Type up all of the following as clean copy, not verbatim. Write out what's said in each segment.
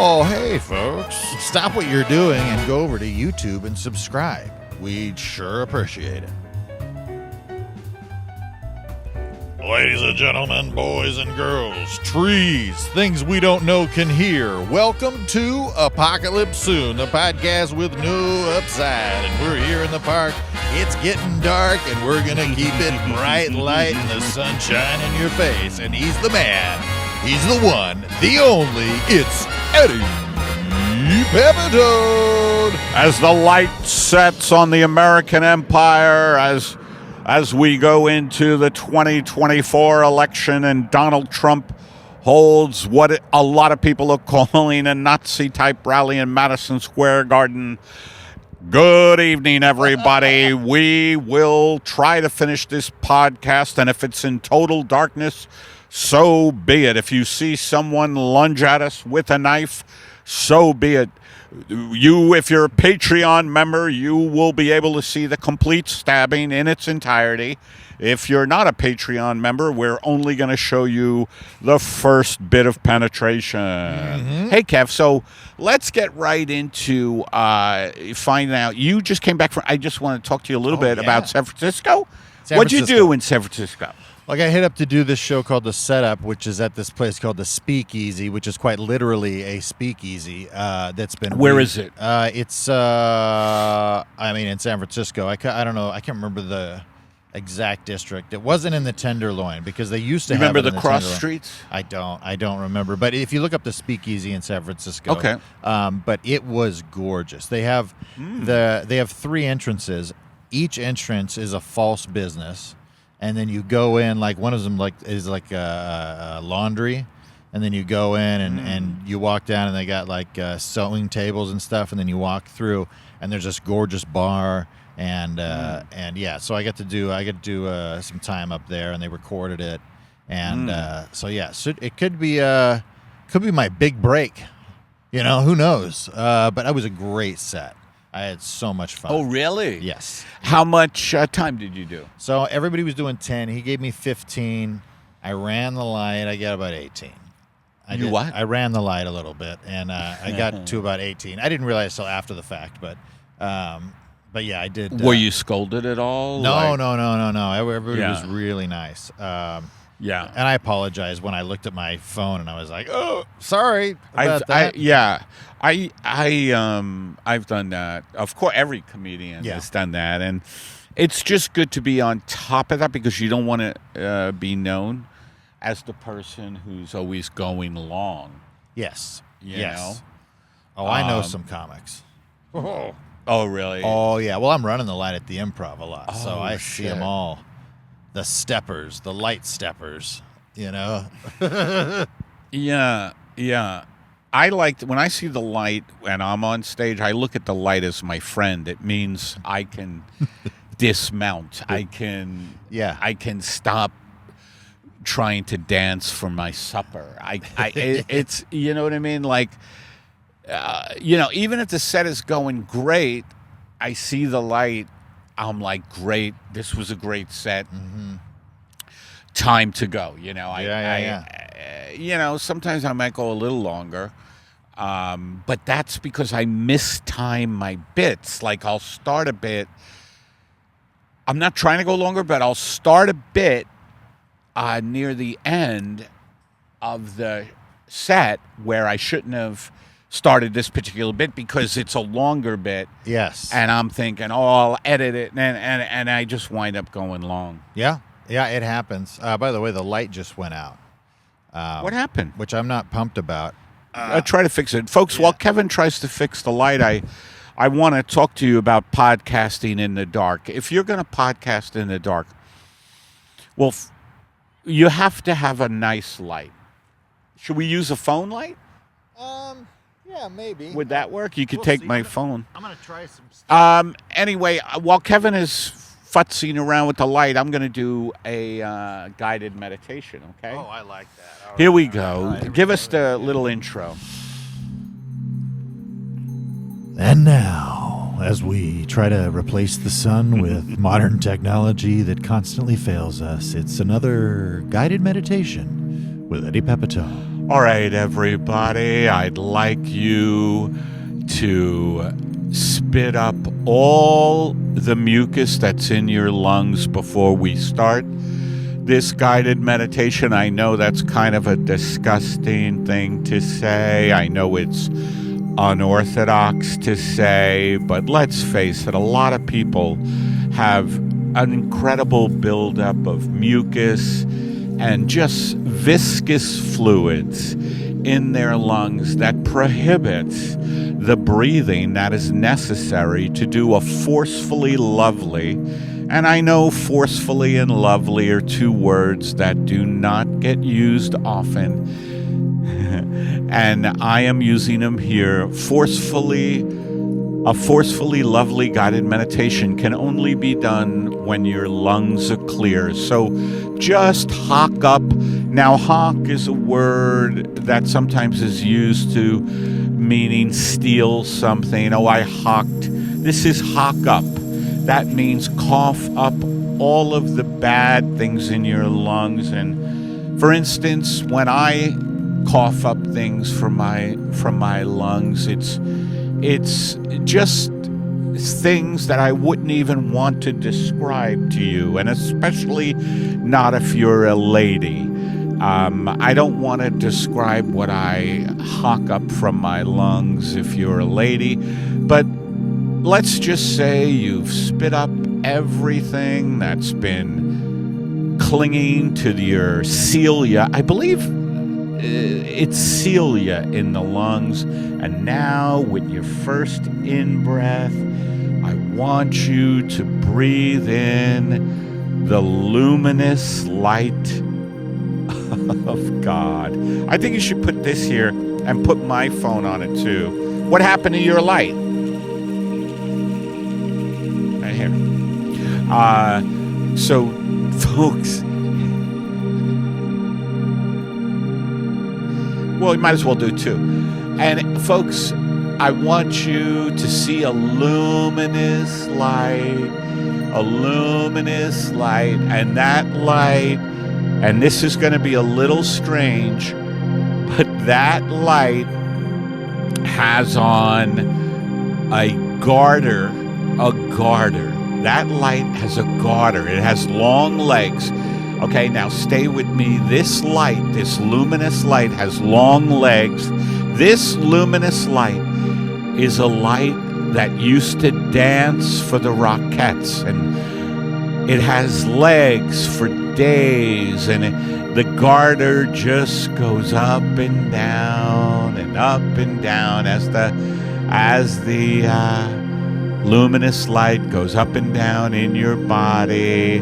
Oh, hey, folks. Stop what you're doing and go over to YouTube and subscribe. We'd sure appreciate it. Ladies and gentlemen, boys and girls, trees, things we don't know can hear. Welcome to Apocalypse Soon, the podcast with no upside. And we're here in the park. It's getting dark, and we're going to keep it bright light and the sunshine in your face. And he's the man. He's the one, the only. It's Eddie Pepitone. As the light sets on the American empire, as we go into the 2024 election and Donald Trump holds what a lot of people are calling a Nazi-type rally in Madison Square Garden. Good evening, everybody. We will try to finish this podcast, and if it's in total darkness, so be it. If you see someone lunge at us with a knife, so be it. If you're a Patreon member, you will be able to see the complete stabbing in its entirety. If you're not a Patreon member, we're only going to show you the first bit of penetration. Mm-hmm. Hey, Kev, so let's get right into finding out. You just came back from, I just want to talk to you a little bit about San Francisco. What'd you do in San Francisco? Like, I hit up to do this show called The Setup, which is at this place called The Speakeasy, which is quite literally a speakeasy that's been... Where is it? It's, in San Francisco. I don't know. I can't remember the exact district. It wasn't in the Tenderloin, because they used to have remember it in the cross Tenderloin. streets? I don't remember. But if you look up The Speakeasy in San Francisco... Okay. But it was gorgeous. They have they have 3 entrances. Each entrance is a false business. And then you go in, like one of them is a laundry, and then you go in and you walk down, and they got like sewing tables and stuff, and then you walk through, and there's this gorgeous bar, and so I get to do some time up there, and they recorded it, and so it could be my big break, who knows? But it was a great set. I had so much fun. Oh, really? Yes. How much time did you do? So everybody was doing 10. He gave me 15. I ran the light. I got about 18. What? I ran the light a little bit, and I got to about 18. I didn't realize till after the fact, but yeah, I did. Were you scolded at all? No. Everybody was really nice. Yeah. And I apologize when I looked at my phone and I was like, "Oh, sorry about that." I've done that. Of course, every comedian has done that, and it's just good to be on top of that, because you don't want to be known as the person who's always going long. Yes. You know? Oh, I know some comics. Oh, really? Oh, yeah. Well, I'm running the light at the Improv a lot, so I see them all. The steppers, the light steppers, Yeah. I like when I see the light and I'm on stage, I look at the light as my friend. It means I can dismount. I can stop trying to dance for my supper. It's you know what I mean? Like, even if the set is going great, I see the light. I'm like, great. This was a great set. Mm-hmm. Time to go. Sometimes I might go a little longer, but that's because I mistime my bits. Like, I'll start a bit. I'm not trying to go longer, but I'll start a bit near the end of the set where I shouldn't have started this particular bit, because it's a longer bit. Yes. And I'm thinking, I'll edit it, and I just wind up going long. Yeah, it happens. By the way, the light just went out. What happened? Which I'm not pumped about. I'll try to fix it. Folks, while Kevin tries to fix the light, I want to talk to you about podcasting in the dark. If you're going to podcast in the dark, well, you have to have a nice light. Should we use a phone light? Yeah, maybe. Would that work? You could take my phone. I'm going to try some stuff. Anyway, while Kevin is futzing around with the light, I'm going to do a guided meditation, okay? Oh, I like that. Here we go. Give us the little intro. And now, as we try to replace the sun with modern technology that constantly fails us, it's another guided meditation with Eddie Pepitone. All right, everybody, I'd like you to spit up all the mucus that's in your lungs before we start this guided meditation. I know that's kind of a disgusting thing to say. I know it's unorthodox to say, but let's face it, a lot of people have an incredible buildup of mucus and just viscous fluids in their lungs that prohibits the breathing that is necessary to do a forcefully lovely, and I know forcefully and lovely are two words that do not get used often, and I am using them here. A forcefully lovely guided meditation can only be done when your lungs are clear. So just hawk up. Now, hawk is a word that sometimes is used to meaning steal something. Oh, I hawked. This is hawk up. That means cough up all of the bad things in your lungs. And for instance, when I cough up things from my lungs, it's just things that I wouldn't even want to describe to you, and especially not if you're a lady. I don't want to describe what I hawk up from my lungs if you're a lady, but let's just say you've spit up everything that's been clinging to your cilia. I believe it's cilia in the lungs. And now, with your first in-breath, I want you to breathe in the luminous light of God. I think you should put this here and put my phone on it too. What happened to your light? Right here. So, folks, well, you might as well do two. And folks, I want you to see a luminous light, and that light, and this is going to be a little strange, but that light has on a garter. That light has a garter. It has long legs. Okay, now stay with me. This light, this luminous light, has long legs. This luminous light is a light that used to dance for the Rockettes, and it has legs for days, and the garter just goes up and down as the luminous light goes up and down in your body.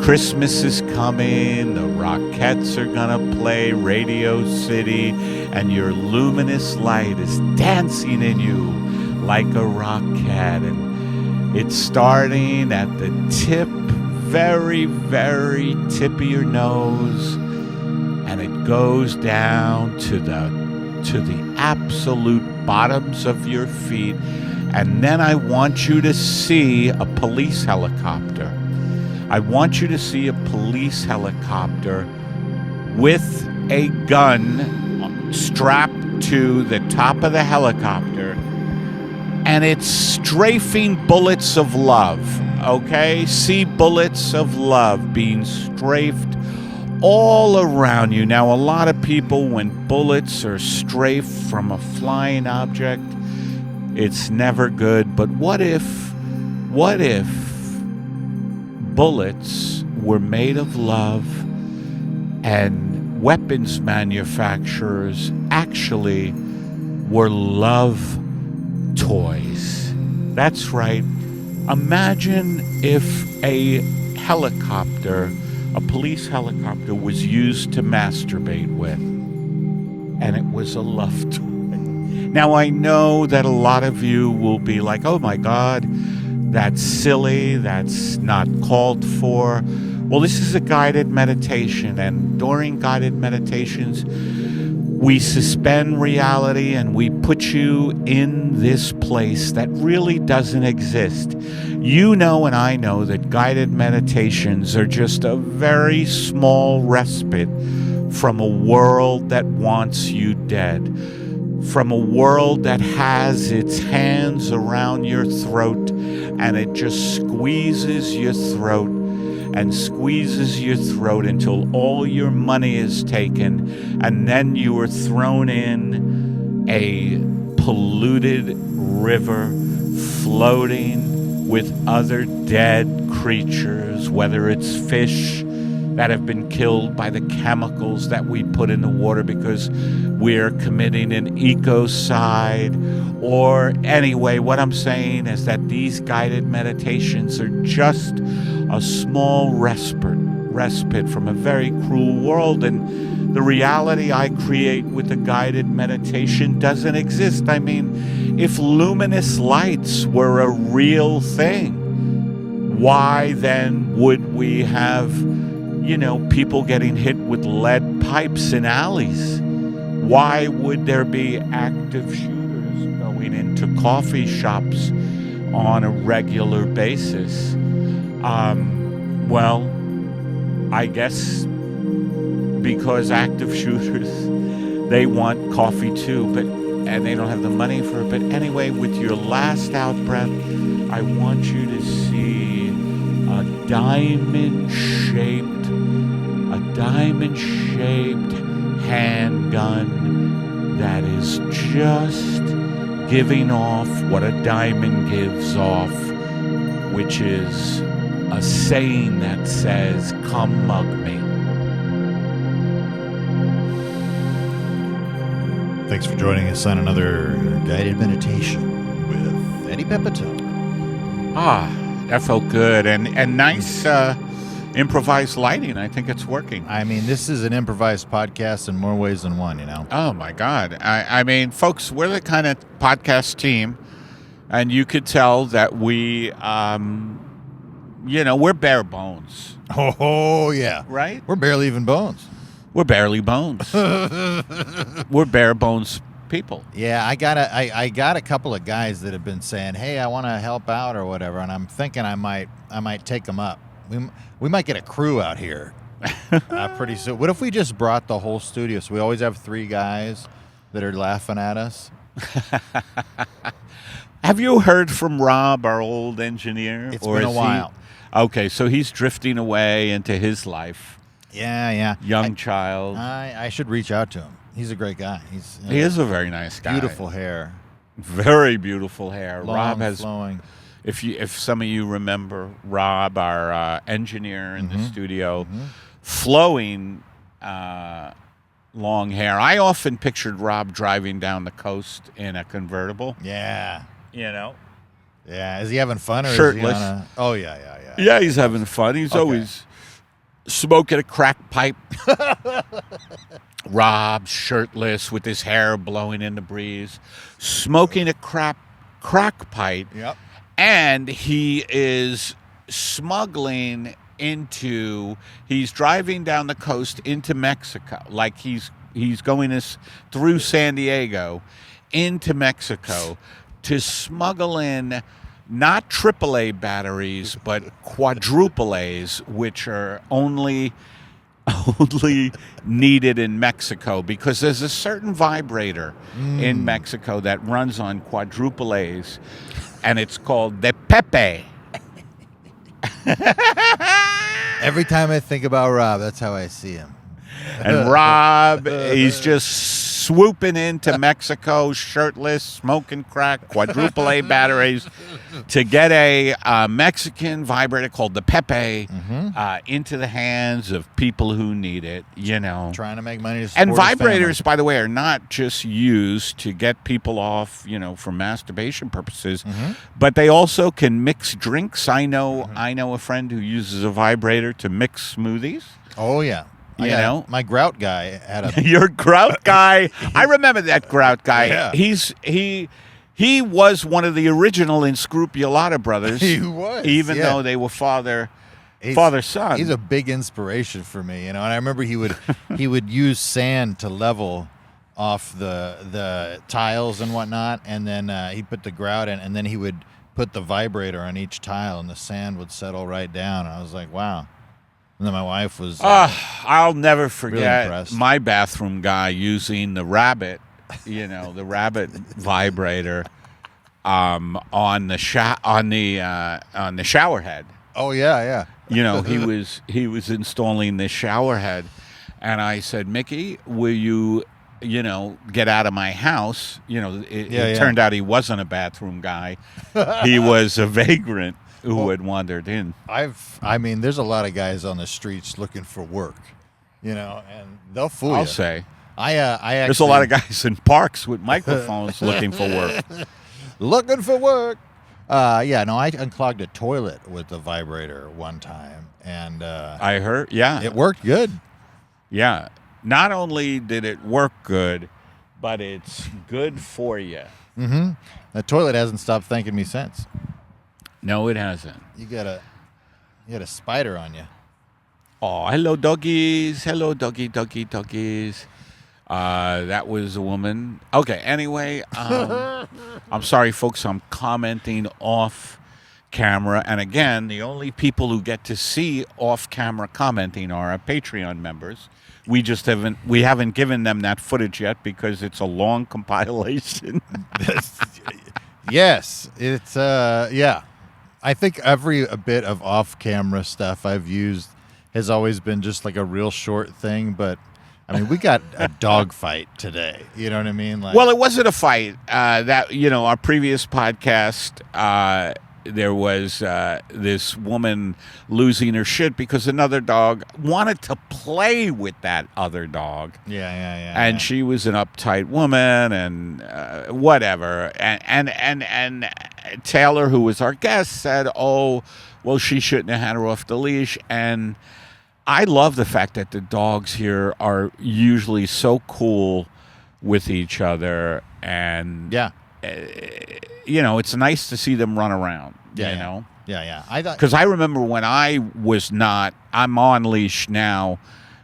Christmas is coming, the Rockettes are gonna play Radio City, and your luminous light is dancing in you like a rocket, and it's starting at the tip, very, very tip of your nose, and it goes down to the absolute bottoms of your feet, and then I want you to see a police helicopter. I want you to see a police helicopter with a gun strapped to the top of the helicopter, and it's strafing bullets of love, okay? See bullets of love being strafed all around you. Now, a lot of people, when bullets are strafed from a flying object, it's never good. But what if bullets were made of love and weapons manufacturers actually were love toys? That's right. Imagine if a helicopter, a police helicopter, was used to masturbate with, and it was a love toy. Now, I know that a lot of you will be like, oh my God, that's silly, that's not called for. Well, this is a guided meditation, and during guided meditations, we suspend reality and we put you in this place that really doesn't exist. You know and I know that guided meditations are just a very small respite from a world that wants you dead, from a world that has its hands around your throat and it just squeezes your throat and squeezes your throat until all your money is taken, and then you are thrown in a polluted river floating with other dead creatures, whether it's fish that have been killed by the chemicals that we put in the water because we're committing an ecocide. Or anyway, what I'm saying is that these guided meditations are just a small respite from a very cruel world, and the reality I create with a guided meditation doesn't exist. I mean, if luminous lights were a real thing, why then would we have people getting hit with lead pipes in alleys? Why would there be active shooters going into coffee shops on a regular basis? Well, I guess because active shooters, they want coffee too, and they don't have the money for it. But anyway, with your last out breath, I want you to see a diamond-shaped handgun that is just giving off what a diamond gives off, which is a saying that says, "Come mug me." Thanks for joining us on another guided meditation with Eddie Pepitone. That felt good, and nice improvised lighting. I think it's working. I mean, this is an improvised podcast in more ways than one, Oh my God! I mean, folks, we're the kind of podcast team, and you could tell that we, we're bare bones. Oh yeah, right? We're barely even bones. We're barely bones. We're bare bones people. Yeah, I got a couple of guys that have been saying, "Hey, I want to help out or whatever," and I'm thinking I might take them up. We might get a crew out here pretty soon. What if we just brought the whole studio? So we always have 3 guys that are laughing at us. Have you heard from Rob, our old engineer? It's been a while. Okay, so he's drifting away into his life. Yeah. Young child. I should reach out to him. He's a great guy. He is a very nice guy. Beautiful hair. Very beautiful hair. Long, Rob has flowing. If some of you remember Rob, our engineer in the studio, flowing long hair. I often pictured Rob driving down the coast in a convertible. Yeah. Yeah, is he having fun or shirtless? Is he on Oh, yeah. Yeah, he's having fun. He's always smoking a crack pipe. Rob, shirtless, with his hair blowing in the breeze, smoking a crack pipe. Yep. And he is smuggling he's driving down the coast into Mexico, like he's going through San Diego into Mexico to smuggle in not AAA batteries, but quadruple A's, which are only needed in Mexico because there's a certain vibrator in Mexico that runs on quadruple A's, and it's called the Pepe. Every time I think about Rob, that's how I see him. And Rob, he's just swooping into Mexico, shirtless, smoking crack, quadruple A batteries, to get a Mexican vibrator called the Pepe into the hands of people who need it, Trying to make money to support And his vibrators, family. by the way, are not just used to get people off, for masturbation purposes, but they also can mix drinks. I know a friend who uses a vibrator to mix smoothies. Oh, yeah. My grout guy had a... Your grout guy? I remember that grout guy. Yeah. He was one of the original Inscrupulata brothers. He was, even though they were father son. He's a big inspiration for me, And I remember he would use sand to level off the tiles and whatnot, and then he'd put the grout in, and then he would put the vibrator on each tile, and the sand would settle right down. And I was like, wow. And then my wife was I'll never forget impressed. my bathroom guy using the rabbit, the rabbit vibrator, on the shower head. oh yeah. He was installing this shower head, and I said, Mickey, will you, get out of my house? It turned out he wasn't a bathroom guy; he was a vagrant who had wandered in. There's a lot of guys on the streets looking for work, and they'll fool you. I'll say. I actually, There's a lot of guys in parks with microphones looking for work. Looking for work. I unclogged a toilet with the vibrator one time, and I heard, yeah. it worked good. Yeah. Not only did it work good, but it's good for you. Mm-hmm. The toilet hasn't stopped thanking me since. No, it hasn't. You got a spider on you. Oh, hello, doggies. Hello, doggies. That was a woman. Okay, anyway, I'm sorry, folks. I'm commenting off camera. And again, the only people who get to see off camera commenting are our Patreon members. We haven't given them that footage yet because it's a long compilation. Yes, it's I think every bit of off-camera stuff I've used has always been just like a real short thing, but we got a dog fight today. You know what I mean? Well, it wasn't a fight. Our previous podcast, there was this woman losing her shit because another dog wanted to play with that other dog. Yeah. And she was an uptight woman and whatever. And Taylor, who was our guest, said, oh, well, she shouldn't have had her off the leash. And I love the fact that the dogs here are usually so cool with each other. And, it's nice to see them run around, Yeah. Because I remember when I'm on leash now,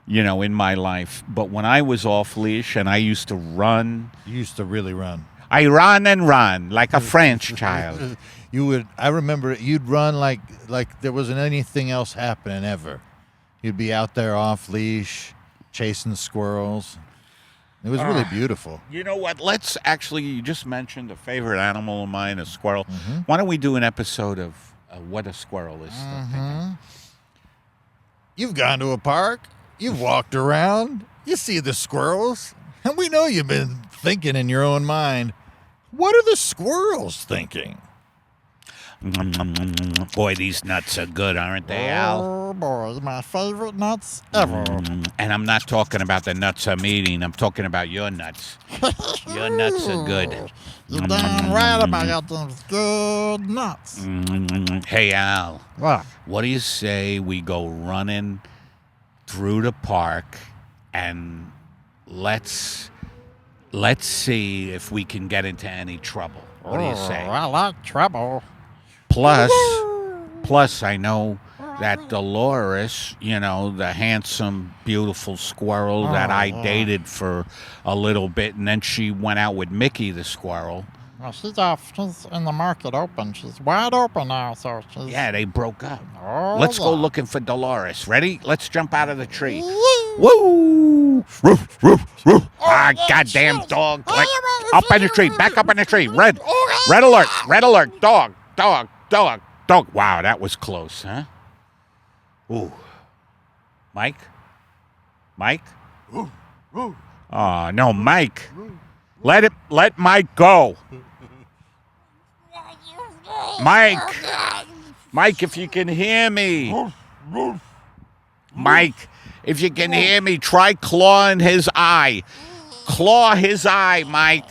in my life. But when I was off leash and I used to run. You used to really run. I run and run like a French child. I remember you'd run like there wasn't anything else happening ever. You'd be out there off leash, chasing squirrels. It was really beautiful. You know what? You just mentioned a favorite animal of mine, a squirrel. Mm-hmm. Why don't we do an episode of what a squirrel is still thinking? You've gone to a park. You've walked around. You see the squirrels. And we know you've been thinking in your own mind, what are the squirrels thinking? Boy, these nuts are good, aren't they, Al? Oh, boy, my favorite nuts ever. And I'm not talking about the nuts I'm eating. I'm talking about your nuts. Your nuts are good. You're damn right about those good nuts. Hey, Al. What do you say we go running through the park and let's see if we can get into any trouble? What do you say? I like trouble. Plus, I know that Dolores, the handsome, beautiful squirrel that I dated for a little bit, and then she went out with Mickey the squirrel. Well, she's in the market open. She's wide open now, so she's... Yeah, they broke up. Oh, Let's go looking for Dolores. Ready? Let's jump out of the tree. Woo! Roof, roof, roof. Goddamn dog. Up in the tree. Back up in the tree. Red alert. Red alert. Dog. Wow, that was close, huh? Ooh. Mike? Oh, no, Mike. Let Mike go. Mike, if you can hear me. Mike, if you can hear me, try clawing his eye. Claw his eye, Mike.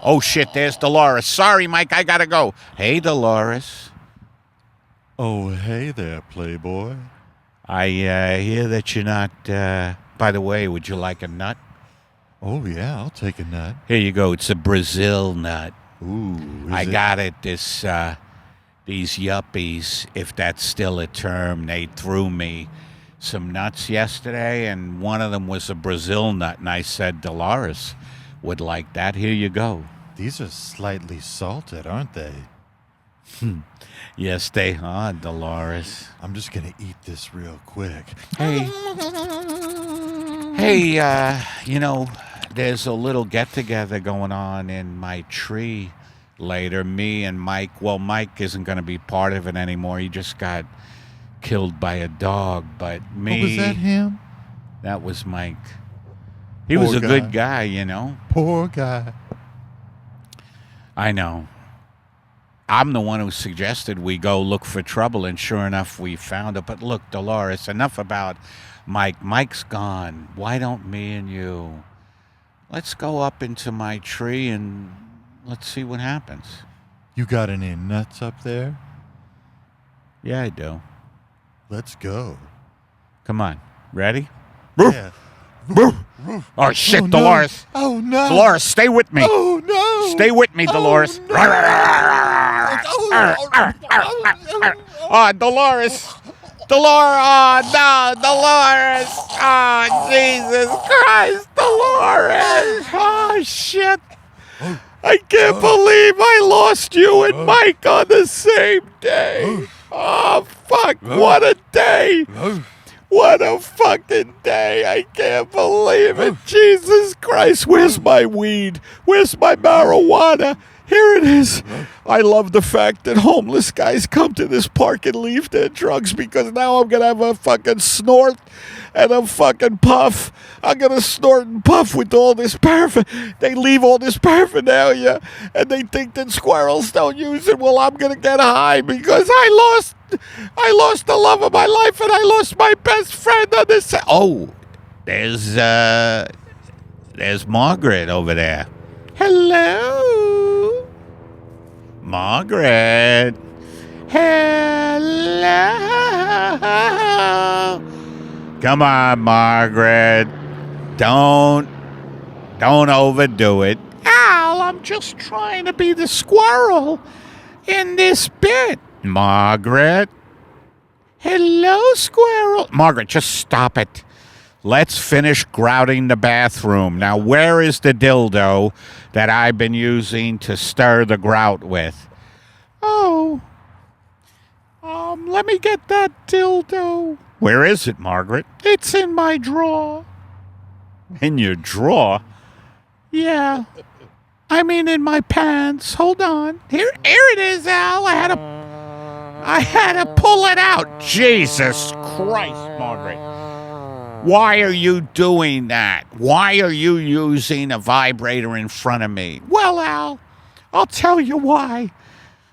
Oh, shit, there's Dolores. Sorry, Mike, I gotta go. Hey, Dolores. Oh, hey there, Playboy. I hear that you're not... by the way, would you like a nut? Oh, yeah, I'll take a nut. Here you go. It's a Brazil nut. Ooh. Got it. These yuppies, if that's still a term, they threw me some nuts yesterday, and one of them was a Brazil nut, and I said Dolores would like that. Here you go. These are slightly salted, aren't they? Yes, stay on, Dolores. I'm just gonna eat this real quick. Hey, there's a little get-together going on in my tree later. Me and Mike. Well, Mike isn't going to be part of it anymore. He just got killed by a dog. But me... Oh, was that him? That was Mike. He was a good guy, Poor guy. I know. I'm the one who suggested we go look for trouble, and sure enough, we found it. But look, Dolores, enough about Mike. Mike's gone. Why don't me and you... Let's go up into my tree and let's see what happens. You got any nuts up there? Yeah, I do. Let's go. Come on. Ready? Yeah. Oh, shit, Oh, no. Dolores. Oh, no. Dolores, stay with me. Oh, no. Stay with me, Dolores. Oh, no. Oh, Dolores. Oh, no, Dolores. Oh, Jesus Christ, Dolores. Oh, shit. I can't believe I lost you and Mike on the same day. Oh, fuck. What a day. What a fucking day. I can't believe it. Jesus Christ. Where's my weed? Where's my marijuana? Here it is. I love the fact that homeless guys come to this park and leave their drugs, because now I'm going to have a fucking snort and a fucking puff. I'm going to snort and puff with all this paraphernalia. They leave all this paraphernalia and they think that squirrels don't use it. Well, I'm going to get high because I lost the love of my life and I lost my best friend on this. Oh, there's Margaret over there. Hello, Margaret. Hello. Come on, Margaret. Don't overdo it. Al, I'm just trying to be the squirrel in this bit. Margaret. Hello, Squirrel. Margaret, just stop it. Let's finish grouting the bathroom. Now, where is the dildo that I've been using to stir the grout with? Oh, let me get that dildo. Where is it, Margaret? It's in my drawer. In your drawer? Yeah. I mean, in my pants. Hold on. Here it is, Al. I had to pull it out. Jesus Christ, Margaret. Why are you doing that? Why are you using a vibrator in front of me? Well, Al, I'll tell you why.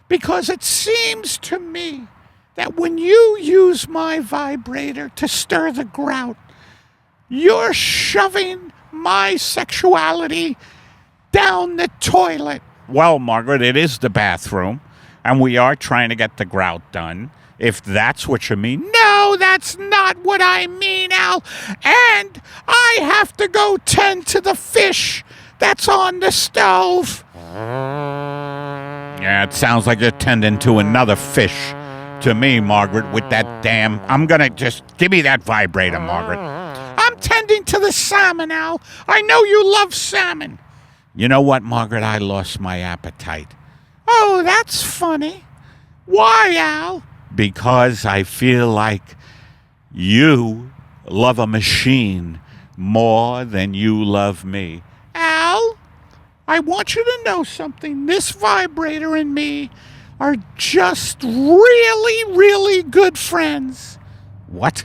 Because it seems to me that when you use my vibrator to stir the grout, you're shoving my sexuality down the toilet. Well, Margaret, it is the bathroom, and we are trying to get the grout done, if that's what you mean. No, that's not what I mean, Al. And I have to go tend to the fish that's on the stove. Yeah, it sounds like you're tending to another fish to me, Margaret, with that damn... I'm gonna just... Give me that vibrator, Margaret. I'm tending to the salmon, Al. I know you love salmon. You know what, Margaret? I lost my appetite. Oh, that's funny. Why, Al? Because I feel like you love a machine more than you love me. Al, I want you to know something. This vibrator and me are just really, really good friends. What?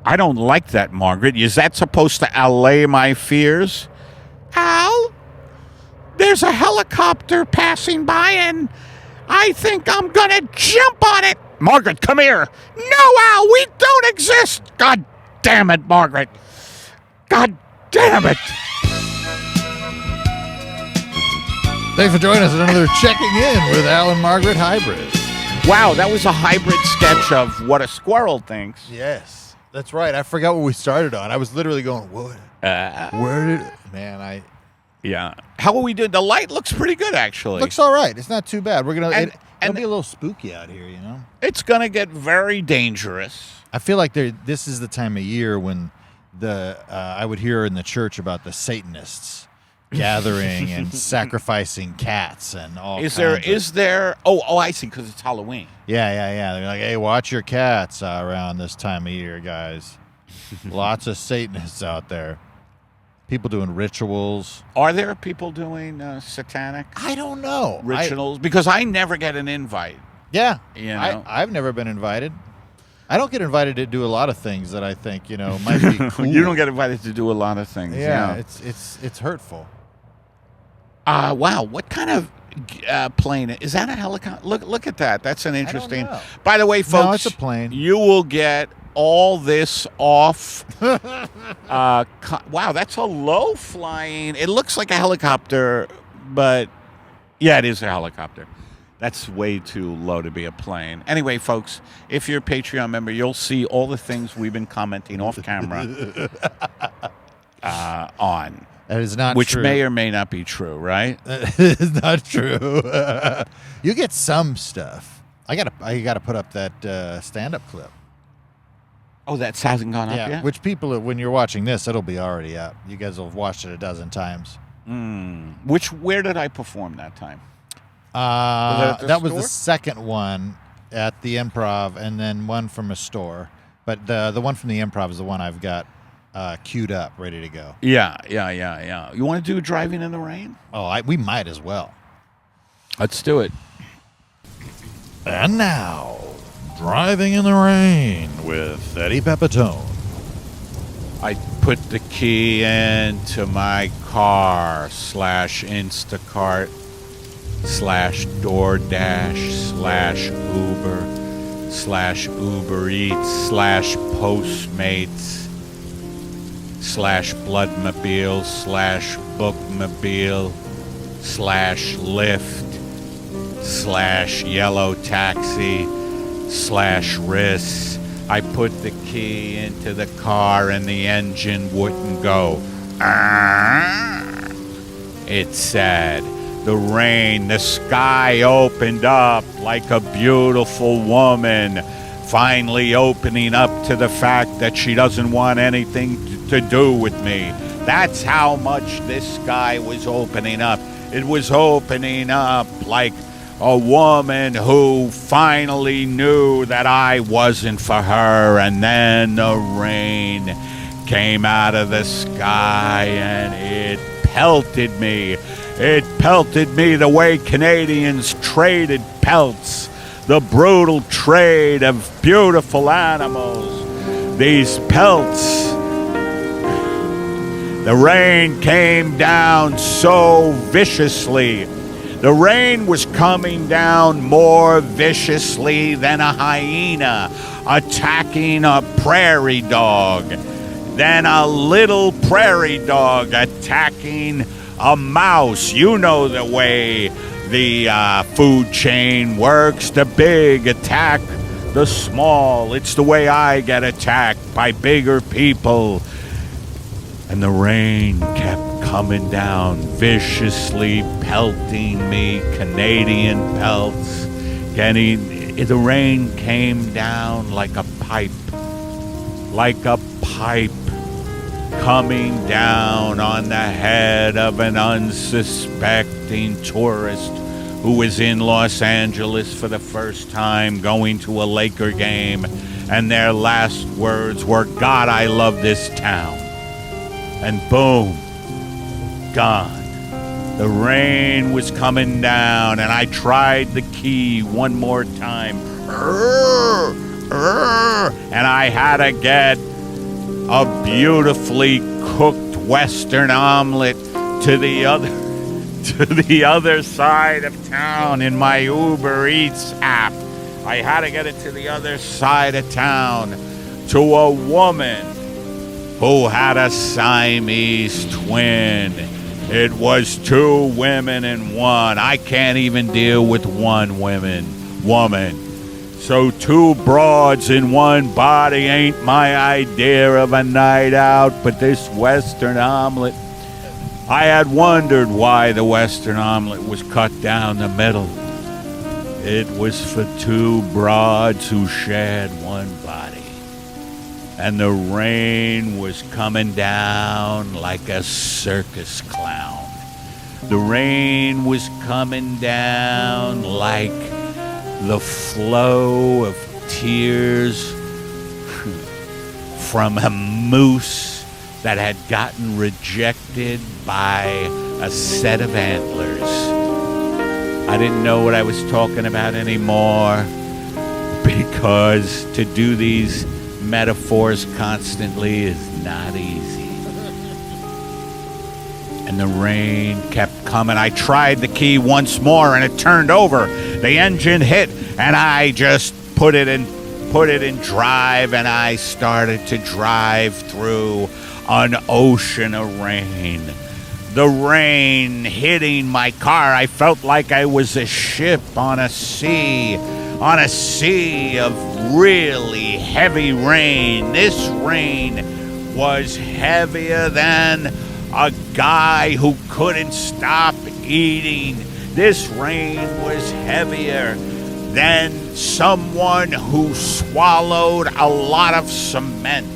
I don't like that, Margaret. Is that supposed to allay my fears? Al, there's a helicopter passing by and I think I'm gonna jump on it. Margaret, come here. No, Al, we don't exist. God damn it, Margaret. God damn it. Thanks for joining us at another Checking In with Al and Margaret Hybrid. Wow, that was a hybrid sketch of what a squirrel thinks. Yes, that's right. I forgot what we started on. I was literally going, what? Where did... Man, Yeah. How will we do? The light looks pretty good, actually. Looks all right. It's not too bad. We're going to... It'll and be a little spooky out here, you know? It's going to get very dangerous. I feel like this is the time of year when I would hear in the church about the Satanists gathering and sacrificing cats and all. Is kinds there? Oh, I see. Because it's Halloween. Yeah. They're like, hey, watch your cats around this time of year, guys. Lots of Satanists out there. People doing rituals. Are there people doing satanic I don't know. rituals? Because I never get an invite. Yeah. You know? I've never been invited. I don't get invited to do a lot of things that I think, might be cool. You don't get invited to do a lot of things. Yeah, it's hurtful. Wow. What kind of plane is that? A helicopter? Look at that. That's an interesting. know. By the way, folks, No, it's a plane. You will get all this off. Wow, that's a low flying. It looks like a helicopter, but yeah, it is a helicopter. That's way too low to be a plane. Anyway, folks, if you're a Patreon member, you'll see all the things we've been commenting off camera on. That is not Which true. may or may not be true, right? That is not true. You get some stuff. I gotta put up that stand-up clip. Oh, that hasn't gone up yet? Which people, when you're watching this, it'll be already up. You guys will have watched it a dozen times. Where did I perform that time? That was the second one at the Improv, and then one from a store. But the one from the Improv is the one I've got queued up, ready to go. Yeah. You want to do Driving in the Rain? Oh, we might as well. Let's do it. And now, Driving in the Rain with Eddie Pepitone. I put the key into my car /Instacart /DoorDash /Uber /Uber Eats /Postmates /Bloodmobile /Bookmobile /Lyft /Yellow Taxi /Riss. I put the key into the car and the engine wouldn't go. It said, the rain, the sky opened up like a beautiful woman, finally opening up to the fact that she doesn't want anything to do with me. That's how much this sky was opening up. It was opening up like a woman who finally knew that I wasn't for her, and then the rain came out of the sky and it pelted me. It pelted me the way Canadians traded pelts, the brutal trade of beautiful animals. These pelts. The rain came down so viciously. The rain was coming down more viciously than a hyena attacking a prairie dog, than a little prairie dog attacking a mouse. You know the way the food chain works. The big attack the small. It's the way I get attacked by bigger people. And the rain kept coming down, viciously pelting me, Canadian pelts. The rain came down like a pipe, coming down on the head of an unsuspecting tourist who was in Los Angeles for the first time, going to a Laker game, and their last words were, "God, I love this town." And boom, gone. The rain was coming down, and I tried the key one more time. And I had to get a beautifully cooked Western omelet to the other side of town in my Uber Eats app. I had to get it to the other side of town to a woman who had a Siamese twin. It was two women in one. I can't even deal with one woman. So two broads in one body ain't my idea of a night out, but this Western omelet, I had wondered why the Western omelet was cut down the middle. It was for two broads who shared one body. And the rain was coming down like a circus clown. The rain was coming down like the flow of tears from a moose that had gotten rejected by a set of antlers. I didn't know what I was talking about anymore, because to do these metaphors constantly is not easy. And the rain kept coming. I tried the key once more and it turned over. The engine hit and I just put it in drive, and I started to drive through an ocean of rain. The rain hitting my car, I felt like I was a ship on a sea of really heavy rain. This rain was heavier than a guy who couldn't stop eating. This rain was heavier than someone who swallowed a lot of cement.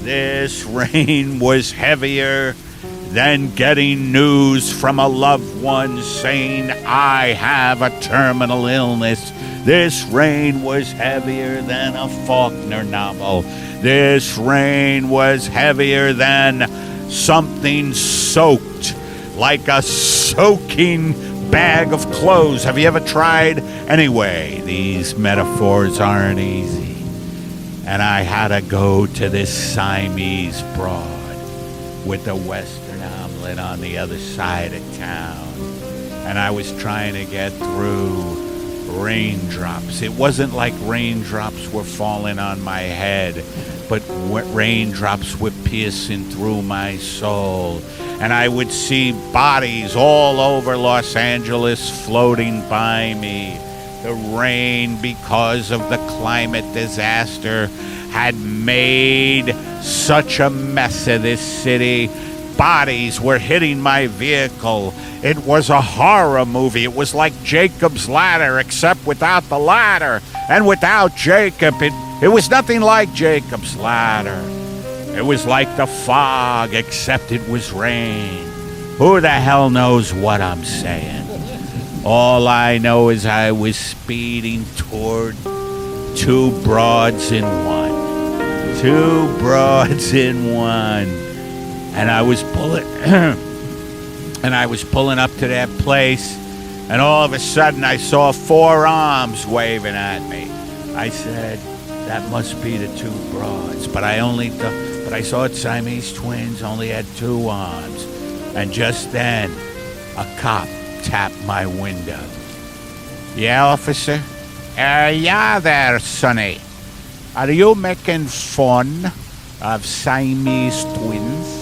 This rain was heavier than getting news from a loved one saying, I have a terminal illness. This rain was heavier than a Faulkner novel. This rain was heavier than something soaked, like a soaking bag of clothes. Have you ever tried? Anyway, these metaphors aren't easy. And I had to go to this Siamese broad with the Western omelet on the other side of town. And I was trying to get through raindrops. It wasn't like raindrops were falling on my head, but raindrops were piercing through my soul. And I would see bodies all over Los Angeles floating by me. The rain, because of the climate disaster, had made such a mess of this city. Bodies were hitting my vehicle. It was a horror movie. It was like Jacob's Ladder, except without the ladder. And without Jacob, it was nothing like Jacob's Ladder. It was like the fog, except it was rain. Who the hell knows what I'm saying? All I know is I was speeding toward two broads in one. Two broads in one. And I was pulling up to that place, and all of a sudden I saw four arms waving at me. I said, that must be the two broads. But I saw it Siamese twins, only had two arms. And just then, a cop tapped my window. Yeah, officer? Yeah there, Sonny. Are you making fun of Siamese twins?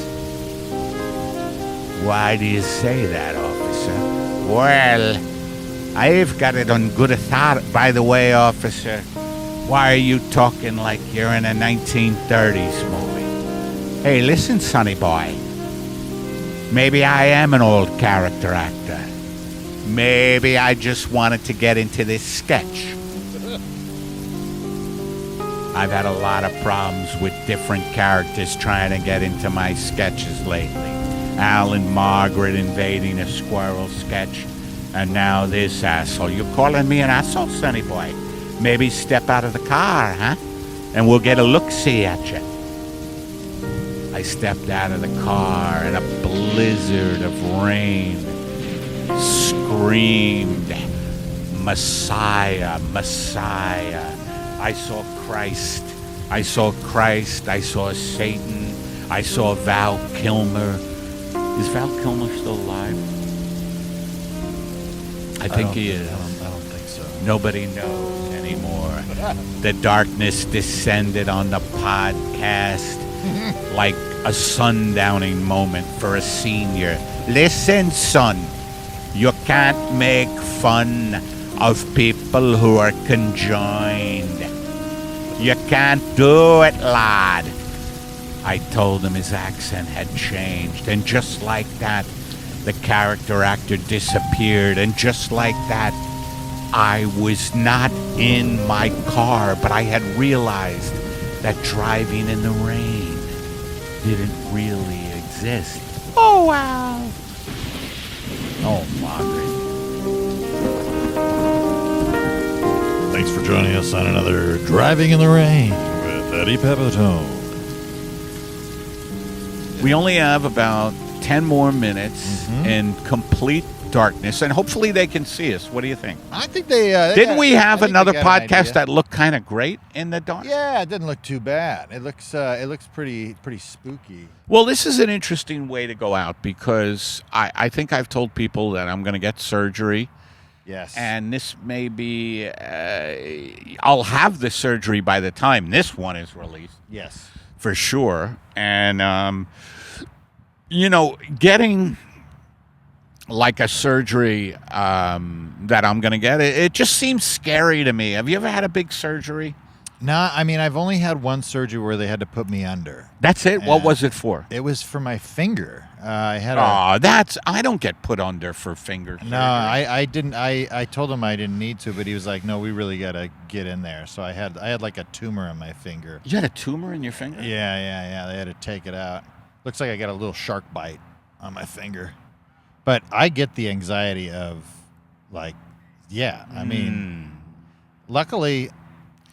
Why do you say that, officer? Well, I've got it on good authority. By the way, officer, why are you talking like you're in a 1930s movie? Hey, listen, sonny boy. Maybe I am an old character actor. Maybe I just wanted to get into this sketch. I've had a lot of problems with different characters trying to get into my sketches lately. Alan Margaret invading a Squirrel sketch, and now this asshole. You calling me an asshole, sonny boy? Maybe step out of the car, huh? And we'll get a look-see at you. I stepped out of the car, and a blizzard of rain screamed, Messiah, Messiah. I saw Christ. I saw Christ. I saw Satan. I saw Val Kilmer. Is Val Kilmer still alive? I think he is. I don't think so. Nobody knows anymore. The darkness descended on the podcast like a sundowning moment for a senior. Listen, son, you can't make fun of people who are conjoined. You can't do it, lad. I told him his accent had changed, and just like that, the character actor disappeared, and just like that, I was not in my car, but I had realized that driving in the rain didn't really exist. Oh, wow. Oh, madre. Thanks for joining us on another Driving in the Rain with Eddie Pepitone. We only have about 10 more minutes in complete darkness, and hopefully they can see us. What do you think? I think they Didn't we have I think another they got an podcast idea. that looked kind of great in the dark? Yeah, it didn't look too bad. It looks pretty spooky. Well, this is an interesting way to go out because I think I've told people that I'm going to get surgery. Yes. And this may be, I'll have the surgery by the time this one is released. Yes. For sure. And, getting like a surgery that I'm going to get, it just seems scary to me. Have you ever had a big surgery? Nah, I mean, I've only had one surgery where they had to put me under. That's it? What was it for? It was for my finger. I had I don't get put under for finger surgery. No, I didn't. I told him I didn't need to, but he was like, "No, we really got to get in there." So I had like a tumor in my finger. You had a tumor in your finger? Yeah. They had to take it out. Looks like I got a little shark bite on my finger. But I get the anxiety of, like, I mean, luckily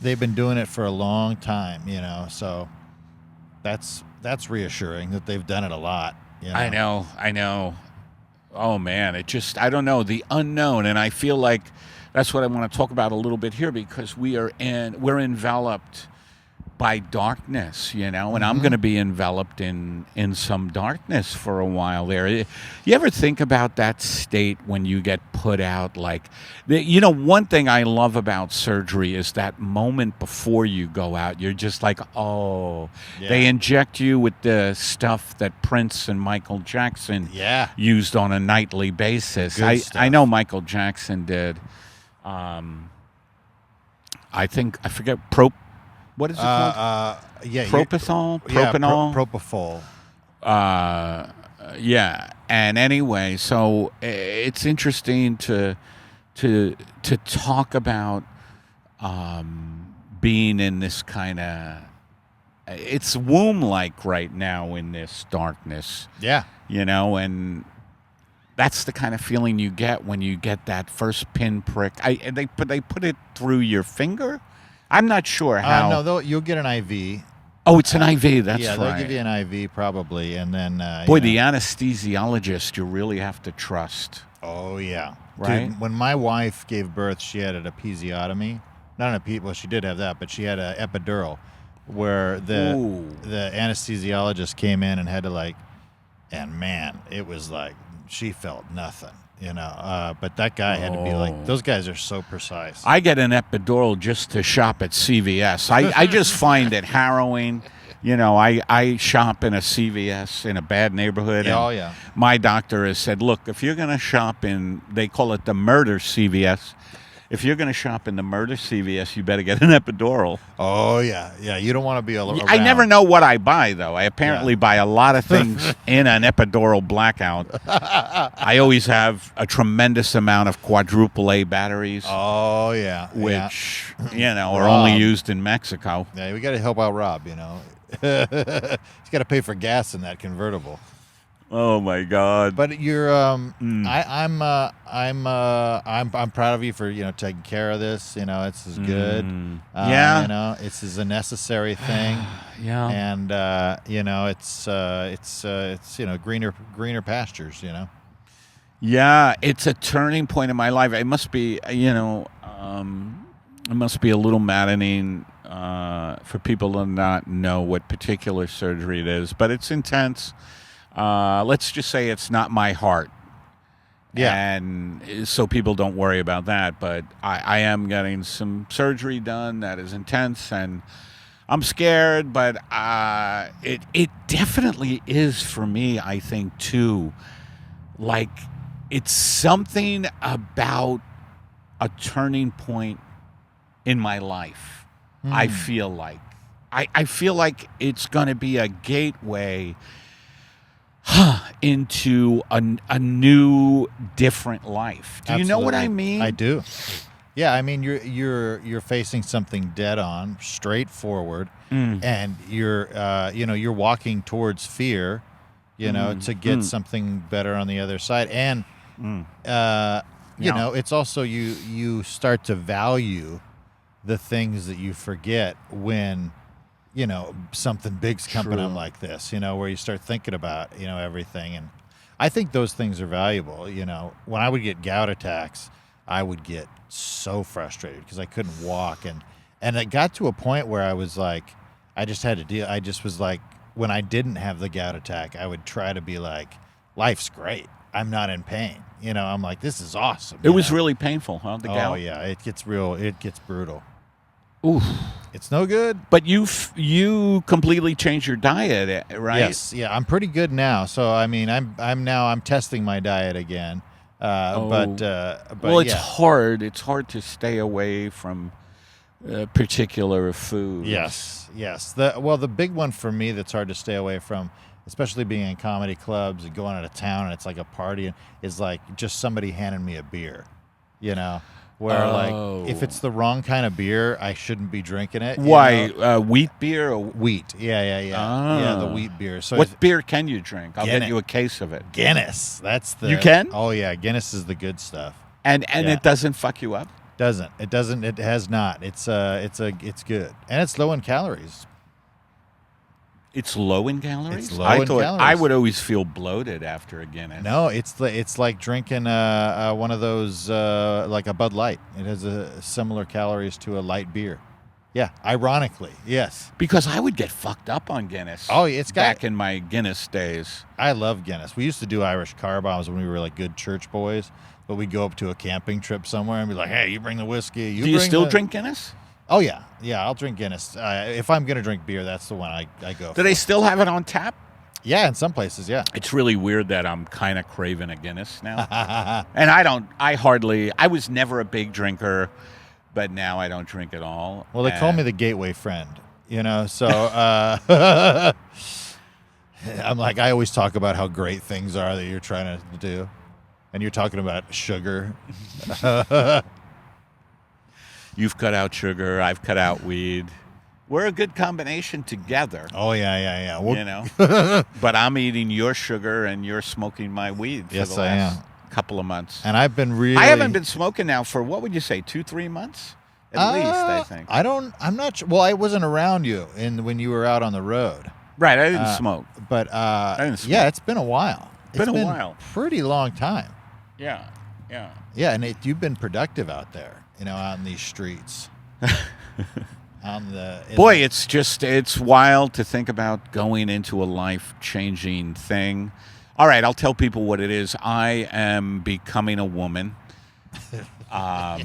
they've been doing it for a long time, so that's reassuring that they've done it a lot. I know. Oh, man, I don't know, the unknown. And I feel like that's what I want to talk about a little bit here because we're enveloped by darkness, and I'm going to be enveloped in some darkness for a while there. You ever think about that state when you get put out? Like, one thing I love about surgery is that moment before you go out. You're just like, oh, they inject you with the stuff that Prince and Michael Jackson used on a nightly basis. I know Michael Jackson did. I forget what is it called? Propofol? Propanol? Propofol. And anyway, so it's interesting to talk about being in this kind of, it's womb-like right now in this darkness. Yeah. And that's the kind of feeling you get when you get that first pinprick. They put it through your finger? I'm not sure how. No, you'll get an IV. Oh, it's an IV. That's right. Yeah, they'll give you an IV probably, and then. Boy, the anesthesiologist you really have to trust. Oh yeah, right. Dude, when my wife gave birth, she had an episiotomy. Well, she did have that, but she had an epidural, where the anesthesiologist came in and had to and man, it was like she felt nothing. But that guy had to be like, those guys are so precise. I get an epidural just to shop at CVS. I just find it harrowing. I shop in a CVS in a bad neighborhood. Yeah, My doctor has said, look, if you're going to shop in, they call it the murder CVS. If you're going to shop in the murder CVS, you better get an epidural. Oh, yeah. Yeah, you don't want to be around. I never know what I buy, though. I apparently buy a lot of things in an epidural blackout. I always have a tremendous amount of quadruple A batteries. Oh, yeah. Which, are only used in Mexico. Yeah, we got to help out Rob, He's got to pay for gas in that convertible. Oh my God! But you're, I'm proud of you for taking care of this. This is good. This is a necessary thing. Yeah. And it's greener pastures. Yeah, it's a turning point in my life. It must be it must be a little maddening for people to not know what particular surgery it is, but it's intense. Let's just say it's not my heart. Yeah. And so people don't worry about that. But I am getting some surgery done that is intense, and I'm scared. But it definitely is for me, I think, too. Like, it's something about a turning point in my life, I feel like. I feel like it's going to be a gateway into a new, different life. Do you know what I mean? I do. Yeah, I mean you're facing something dead on, straightforward, and you're walking towards fear, to get something better on the other side. And You know, it's also you start to value the things that you forget when, you know, something big's coming on like this, you know, where you start thinking about, you know, everything. And I think those things are valuable. You know, when I would get gout attacks, I would get so frustrated because I couldn't walk. And it got to a point where I was like, I just had to deal. I just was like, when I didn't have the gout attack, I would try to be like, life's great. I'm not in pain. You know, I'm like, this is awesome. It was really painful, huh? The gout? Oh, yeah. It gets brutal. Oof. It's no good. But you completely changed your diet, right? Yes. Yeah. I'm pretty good now. So, I mean, I'm testing my diet again. But well, it's hard. It's hard to stay away from particular foods. Yes. The big one for me that's hard to stay away from, especially being in comedy clubs and going out of town and it's like a party, is like just somebody handing me a beer, you know, where like if it's the wrong kind of beer, I shouldn't be drinking it. Why? Wheat beer? Or... Wheat. Yeah. Yeah, the wheat beer. So what beer can you drink? I'll get you a case of it. Guinness. That's the... You can? Oh, yeah. Guinness is the good stuff. And it doesn't fuck you up? It doesn't. It has not. It's good. And it's low in calories. It's low in calories? It's low in calories. I would always feel bloated after a Guinness. No, it's like drinking one of those, like a Bud Light. It has similar calories to a light beer. Yeah, ironically, yes. Because I would get fucked up on Guinness. Oh, it's back in my Guinness days. I love Guinness. We used to do Irish car bombs when we were like good church boys. But we'd go up to a camping trip somewhere and be like, hey, you bring the whiskey. Do you still drink Guinness? Oh, yeah. Yeah, I'll drink Guinness. If I'm going to drink beer, that's the one I go for. Do they still have it on tap? Yeah, in some places, yeah. It's really weird that I'm kind of craving a Guinness now. And I was never a big drinker, but now I don't drink at all. Well, they call me the gateway friend, you know, so I'm like, I always talk about how great things are that you're trying to do. And you're talking about sugar. You've cut out sugar. I've cut out weed. We're a good combination together. Oh, yeah. You know? But I'm eating your sugar and you're smoking my weed for the last couple of months. And I've been I haven't been smoking now for, what would you say, 2-3 months? At least, I think. I'm not sure. Well, I wasn't around you when you were out on the road. Right, I didn't smoke. But, I didn't smoke. Yeah, it's been a while. It's been a while. Pretty long time. Yeah. Yeah, and you've been productive out there, you know, out in these streets. It's wild to think about going into a life-changing thing. All right, I'll tell people what it is. I am becoming a woman. I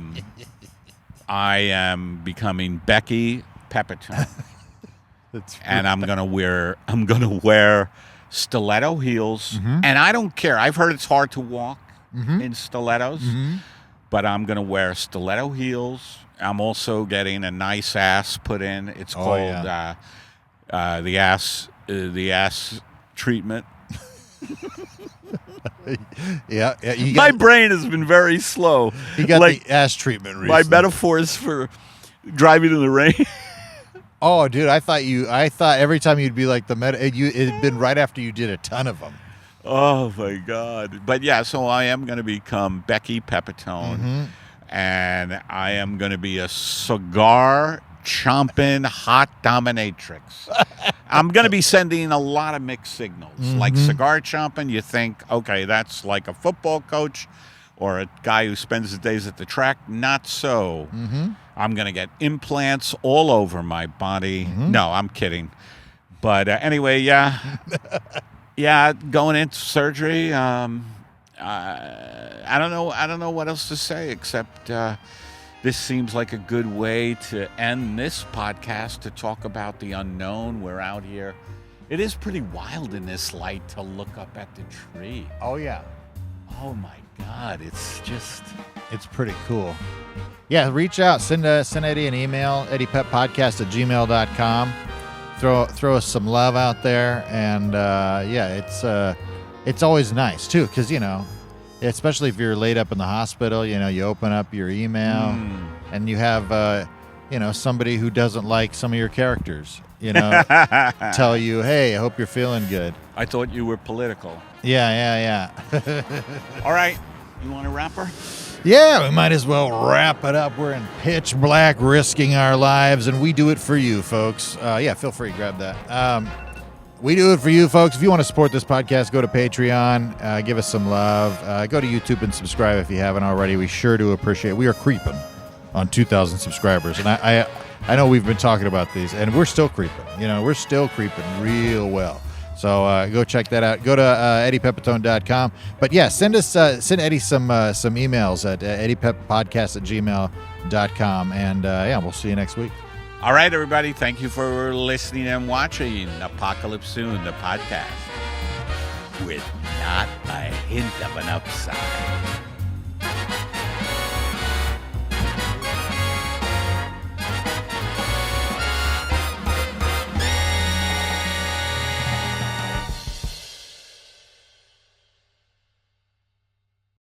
am becoming Becky Pepitone. And I'm gonna wear stiletto heels, and I don't care. I've heard it's hard to walk in stilettos, but I'm going to wear stiletto heels. I'm also getting a nice ass put in. It's called the ass treatment. Yeah. My brain has been very slow. You got the ass treatment recently. My metaphors for driving in the rain. Oh, dude, I thought every time you'd be like it had been right after you did a ton of them. Oh, my God. But, yeah, so I am going to become Becky Pepitone, and I am going to be a cigar-chomping hot dominatrix. I'm going to be sending a lot of mixed signals. Like cigar-chomping, you think, okay, that's like a football coach or a guy who spends his days at the track. Not so. I'm going to get implants all over my body. No, I'm kidding. But anyway, yeah. Yeah, going into surgery. I don't know what else to say except this seems like a good way to end this podcast to talk about the unknown. We're out here. It is pretty wild in this light to look up at the tree. Oh, yeah. Oh, my God. It's pretty cool. Yeah, reach out. Send Eddie an email, eddiepetpodcast@gmail.com. Throw us some love out there, and it's always nice too, because you know, especially if you're laid up in the hospital, you know, you open up your email and you have somebody who doesn't like some of your characters, you know, tell you, hey, I hope you're feeling good. I thought you were political. Yeah. All right. You want a wrapper? Yeah, we might as well wrap it up. We're in pitch black, risking our lives, and we do it for you, folks. Yeah, feel free to grab that. We do it for you, folks. If you want to support this podcast, go to Patreon. Give us some love. Go to YouTube and subscribe if you haven't already. We sure do appreciate it. We are creeping on 2,000 subscribers, and I know we've been talking about these, and we're still creeping. We're still creeping real well. So go check that out. Go to eddiepepitone.com. But yeah, send Eddie some emails at eddiepeppodcast@gmail.com, and yeah, we'll see you next week. All right, everybody. Thank you for listening and watching Apocalypse Soon, the podcast, with not a hint of an upside.